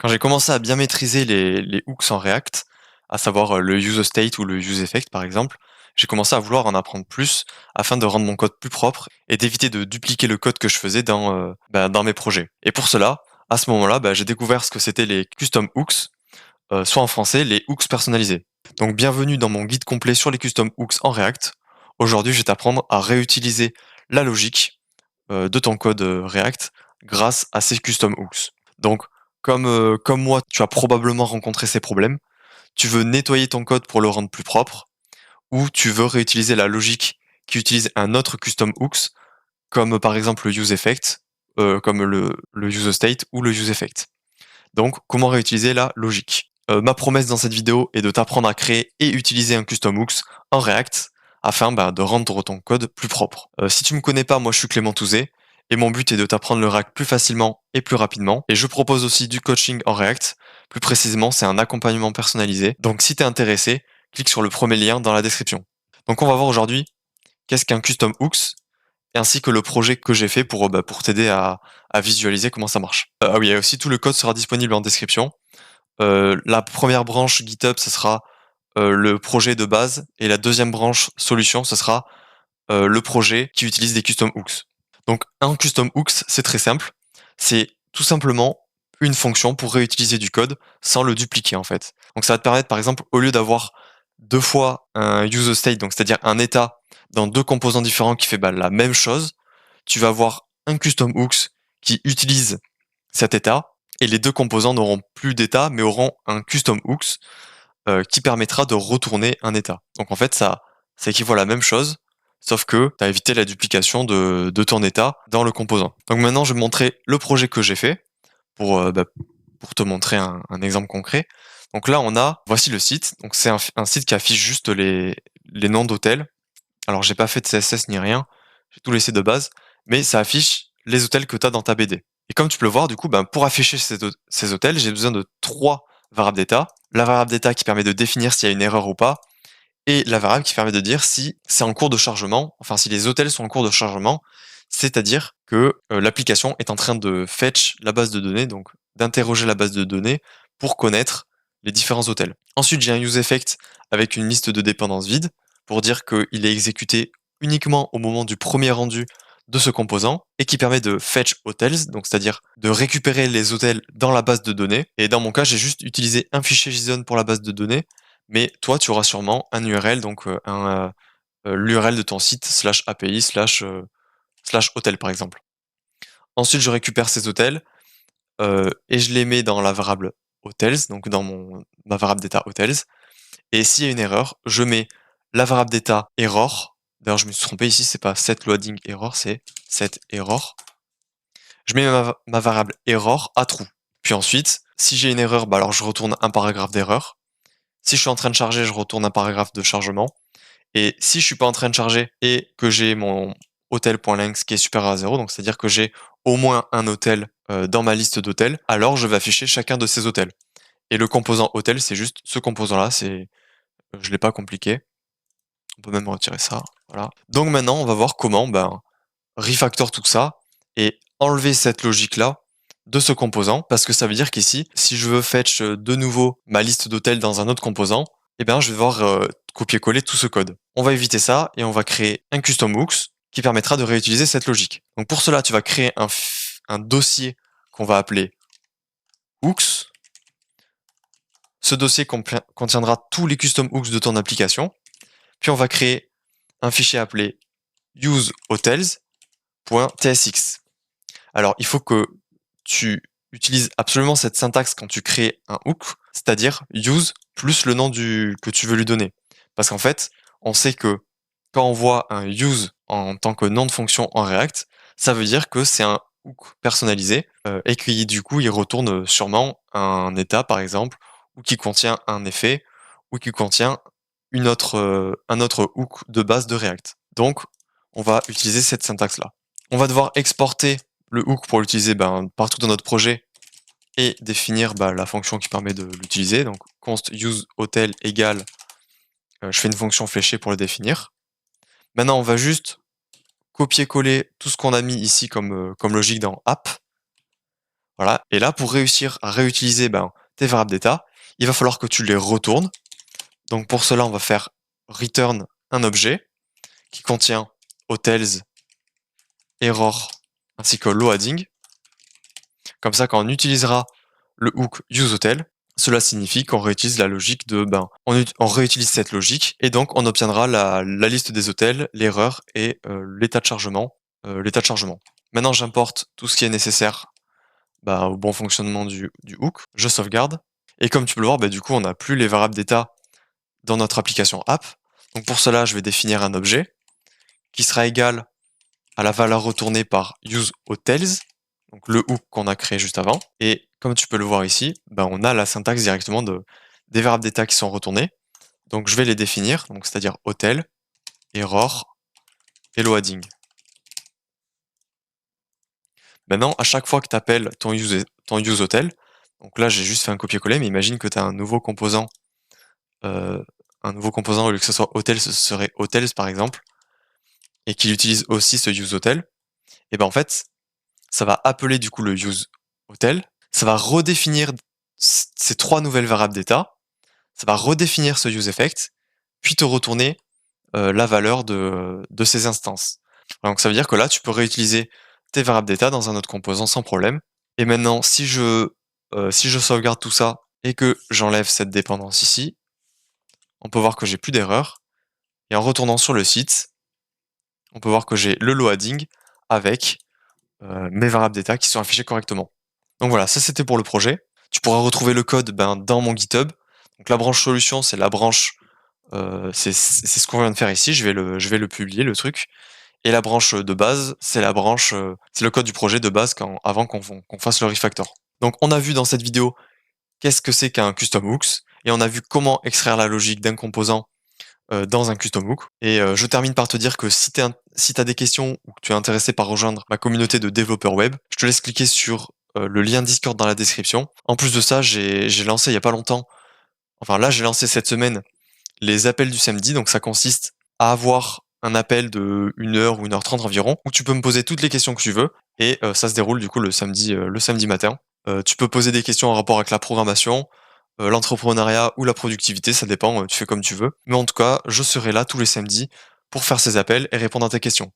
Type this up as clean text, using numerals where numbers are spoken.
Quand j'ai commencé à bien maîtriser les hooks en React, à savoir le useState ou le useEffect par exemple, j'ai commencé à vouloir en apprendre plus afin de rendre mon code plus propre et d'éviter de dupliquer le code que je faisais dans mes projets. Et pour cela, à ce moment-là, j'ai découvert ce que c'était les custom hooks, soit en français les hooks personnalisés. Donc bienvenue dans mon guide complet sur les custom hooks en React. Aujourd'hui, je vais t'apprendre à réutiliser la logique de ton code React grâce à ces custom hooks. Donc, comme moi, tu as probablement rencontré ces problèmes. Tu veux nettoyer ton code pour le rendre plus propre, ou tu veux réutiliser la logique qui utilise un autre custom hooks, comme par exemple le useEffect, comme le useState ou le useEffect. Donc, comment réutiliser la logique? Ma promesse dans cette vidéo est de t'apprendre à créer et utiliser un custom hooks en React afin de rendre ton code plus propre. Si tu me connais pas, moi je suis Clément Touzé et mon but est de t'apprendre le React plus facilement et plus rapidement. Et je propose aussi du coaching en React. Plus précisément, c'est un accompagnement personnalisé. Donc si tu es intéressé, clique sur le premier lien dans la description. Donc on va voir aujourd'hui qu'est-ce qu'un custom hooks ainsi que le projet que j'ai fait pour t'aider à visualiser comment ça marche. Ah oui, et aussi tout le code sera disponible en description. La première branche GitHub, ce sera le projet de base, et la deuxième branche solution, ce sera le projet qui utilise des custom hooks. Donc un custom hooks, c'est très simple. C'est tout simplement une fonction pour réutiliser du code sans le dupliquer en fait. Donc ça va te permettre par exemple, au lieu d'avoir deux fois un useState, donc c'est-à-dire un état dans deux composants différents qui fait la même chose, tu vas avoir un custom hooks qui utilise cet état, et les deux composants n'auront plus d'état mais auront un custom hooks qui permettra de retourner un état. Donc en fait ça équivaut à la même chose, sauf que tu as évité la duplication de ton état dans le composant. Donc maintenant je vais montrer le projet que j'ai fait pour te montrer un exemple concret. Donc là voici le site. Donc c'est un site qui affiche juste les noms d'hôtels. Alors j'ai pas fait de CSS ni rien, j'ai tout laissé de base, mais ça affiche les hôtels que tu as dans ta BD. Et comme tu peux le voir, du coup, pour afficher ces hôtels, j'ai besoin de trois variables d'état. La variable d'état qui permet de définir s'il y a une erreur ou pas, et la variable qui permet de dire si c'est en cours de chargement, enfin si les hôtels sont en cours de chargement, c'est-à-dire que l'application est en train de fetch la base de données, donc d'interroger la base de données pour connaître les différents hôtels. Ensuite, j'ai un useEffect avec une liste de dépendances vide pour dire qu'il est exécuté uniquement au moment du premier rendu de ce composant et qui permet de fetch hotels, donc c'est-à-dire de récupérer les hôtels dans la base de données. Et dans mon cas, j'ai juste utilisé un fichier JSON pour la base de données, mais toi, tu auras sûrement un URL, donc l'URL de ton site /API / hôtel par exemple. Ensuite, je récupère ces hôtels et je les mets dans la variable hotels, donc dans ma variable d'état hotels. Et s'il y a une erreur, je mets la variable d'état error. D'ailleurs, je me suis trompé ici, c'est pas set loading error, c'est set error. Je mets ma variable error à true. Puis ensuite, si j'ai une erreur, alors je retourne un paragraphe d'erreur. Si je suis en train de charger, je retourne un paragraphe de chargement. Et si je suis pas en train de charger et que j'ai mon hotel.length qui est supérieur à 0, donc c'est-à-dire que j'ai au moins un hôtel dans ma liste d'hôtels, alors je vais afficher chacun de ces hôtels. Et le composant hôtel, c'est juste ce composant-là, je l'ai pas compliqué. On peut même retirer ça, voilà. Donc maintenant, on va voir comment refactor tout ça et enlever cette logique-là de ce composant, parce que ça veut dire qu'ici, si je veux fetch de nouveau ma liste d'hôtels dans un autre composant, je vais devoir copier-coller tout ce code. On va éviter ça et on va créer un custom hooks qui permettra de réutiliser cette logique. Donc pour cela, tu vas créer un dossier qu'on va appeler hooks. Ce dossier contiendra tous les custom hooks de ton application. Puis on va créer un fichier appelé usehotels.tsx. Alors, il faut que tu utilises absolument cette syntaxe quand tu crées un hook, c'est-à-dire use plus le nom que tu veux lui donner. Parce qu'en fait, on sait que quand on voit un use en tant que nom de fonction en React, ça veut dire que c'est un hook personnalisé et qui du coup il retourne sûrement un état par exemple, ou qui contient un effet, ou qui contient un autre hook de base de React. Donc, on va utiliser cette syntaxe-là. On va devoir exporter le hook pour l'utiliser partout dans notre projet et définir la fonction qui permet de l'utiliser. Donc, const use hotel égale, je fais une fonction fléchée pour le définir. Maintenant, on va juste copier-coller tout ce qu'on a mis ici comme logique dans app. Voilà. Et là, pour réussir à réutiliser tes variables d'état, il va falloir que tu les retournes. Donc pour cela, on va faire return un objet qui contient hotels, error ainsi que loading. Comme ça, quand on utilisera le hook useHotel, cela signifie qu'on réutilise la logique de on réutilise cette logique et donc on obtiendra la liste des hôtels, l'erreur et l'état de chargement. Maintenant, j'importe tout ce qui est nécessaire au bon fonctionnement du hook. Je sauvegarde. Et comme tu peux le voir, du coup, on n'a plus les variables d'état dans notre application app. Donc pour cela, je vais définir un objet qui sera égal à la valeur retournée par useHotels, donc le hook qu'on a créé juste avant. Et comme tu peux le voir ici, on a la syntaxe directement des variables d'état qui sont retournées. Donc je vais les définir, donc c'est-à-dire hotel, error et loading. Maintenant, à chaque fois que tu appelles ton useHotel, donc là j'ai juste fait un copier-coller, mais imagine que tu as un nouveau composant, au lieu que ce soit hotel, ce serait hotels par exemple, et qu'il utilise aussi ce useHotel, et en fait, ça va appeler du coup le useHotel, ça va redéfinir ces 3 nouvelles variables d'état, ça va redéfinir ce useEffect, puis te retourner la valeur de ces instances. Donc ça veut dire que là, tu peux réutiliser tes variables d'état dans un autre composant sans problème. Et maintenant, si je sauvegarde tout ça et que j'enlève cette dépendance ici, on peut voir que j'ai plus d'erreur. Et en retournant sur le site, on peut voir que j'ai le loading avec mes variables d'état qui sont affichées correctement. Donc voilà, ça c'était pour le projet. Tu pourras retrouver le code dans mon GitHub. Donc la branche solution, c'est la branche, c'est ce qu'on vient de faire ici. Je vais le publier, le truc. Et la branche de base, c'est la branche, c'est le code du projet de base avant qu'on fasse le refactor. Donc on a vu dans cette vidéo qu'est-ce que c'est qu'un custom hooks, et on a vu comment extraire la logique d'un composant dans un custom hook. Et je termine par te dire que si t'as des questions ou que tu es intéressé par rejoindre ma communauté de développeurs web, je te laisse cliquer sur le lien Discord dans la description. En plus de ça, j'ai lancé il y a pas longtemps, enfin là j'ai lancé cette semaine les appels du samedi, donc ça consiste à avoir un appel de 1 heure ou 1 h 30 environ, où tu peux me poser toutes les questions que tu veux, et ça se déroule du coup le samedi matin. Tu peux poser des questions en rapport avec la programmation, l'entrepreneuriat ou la productivité, ça dépend, tu fais comme tu veux. Mais en tout cas, je serai là tous les samedis pour faire ces appels et répondre à tes questions.